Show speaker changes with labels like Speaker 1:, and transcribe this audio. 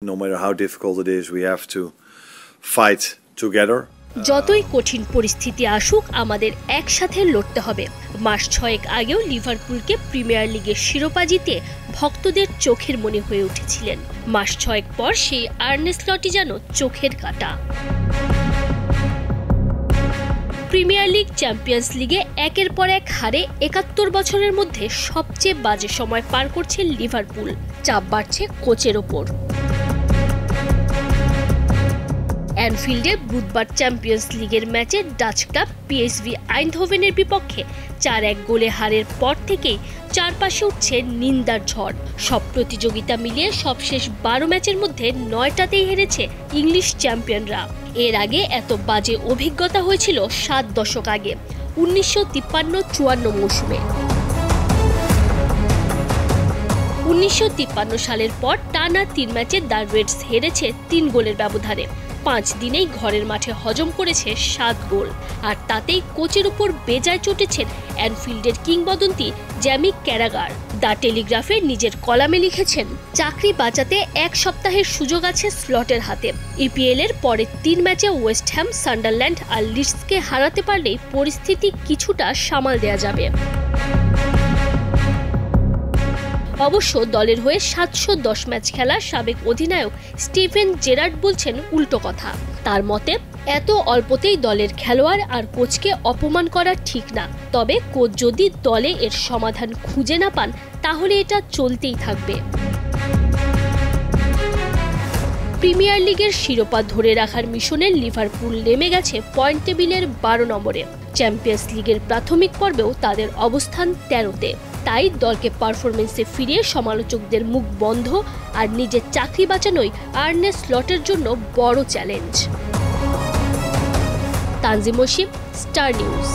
Speaker 1: No matter how difficult it is, we have to fight together.
Speaker 2: যতই কঠিন পরিস্থিতি আসুক আমাদের একসাথে লড়তে হবে। মাস 6 আগেও লিভারপুলকে প্রিমিয়ার লিগের শিরোপা জিতে ভক্তদের চোখের মণি হয়ে উঠেছিলেন। মাস 6 পর সেই আর্নে স্লটই যেন চোখের কাঁটা। প্রিমিয়ার লিগ, চ্যাম্পিয়ন্স লিগে একের পর এক হারে 71 বছরের মধ্যে সবচেয়ে বাজে সময় পার করছে লিভারপুল। চাপ বাড়ছে কোচের ওপর। অ্যানফিল্ডে বুধবার চ্যাম্পিয়ন্স লিগের ম্যাচে ডাচ ক্লাব পিএসভি আইনধোভেনের বিপক্ষে 4-1 গোলে হারের পর থেকেই চারপাশে উঠছে নিন্দার ঝড়। সব প্রতিযোগিতা মিলিয়ে সবশেষ 12 ম্যাচের মধ্যে 9টাতেই হেরেছে ইংলিশ চ্যাম্পিয়নরা। এর আগে এত বাজে অভিজ্ঞতা হয়েছিল 7 দশক আগে 1953-54 মৌসুমে। 1953 সালের পর টানা 3 ম্যাচে দ্য রেডস হেরেছে 3 গোলের ব্যবধানে। 5 দিনেই ঘরের মাঠে হজম করেছে 7 গোল, আর তাতেই কোচের উপর বেজায় চটেছেন অ্যানফিল্ডের কিংবদন্তি জ্যামি ক্যারাগার। দ্য টেলিগ্রাফে নিজের কলামে লিখেছেন, চাকরি বাঁচাতে 1 সপ্তাহের সুযোগ আছে স্লটের হাতে। ইপিএল এর পরের 3 ম্যাচে ওয়েস্ট হ্যাম, সান্ডারল্যান্ড আর লিডসকে হারাতে পারলেই পরিস্থিতি কিছুটা সামাল দেয়া যাবে। অবশ্য দলের হয়ে 710 ম্যাচ খেলা সাবেক অধিনায়ক স্টিভেন জেরার্ড বলছেন উল্টো কথা। তার মতে, এত অল্পতেই দলের খেলোয়াড় আর কোচকে অপমান করা ঠিক না। তবে কোচ যদি দলে এর সমাধান খুঁজে না পান তাহলে এটা চলতেই থাকবে। প্রিমিয়ার লিগের শিরোপা ধরে রাখার মিশনে লিভারপুল নেমে গেছে পয়েন্ট টেবিলের 12 নম্বরে। চ্যাম্পিয়ন্স লিগের প্রাথমিক পর্বেও তাদের অবস্থান 13তে। তাই দলকে পারফরমেন্সে ফিরিয়ে সমালোচকদের মুখ বন্ধ আর নিজের চাকরি বাঁচানোই আর্নে স্লটের জন্য বড় challenge. Tanjim Osif, star news.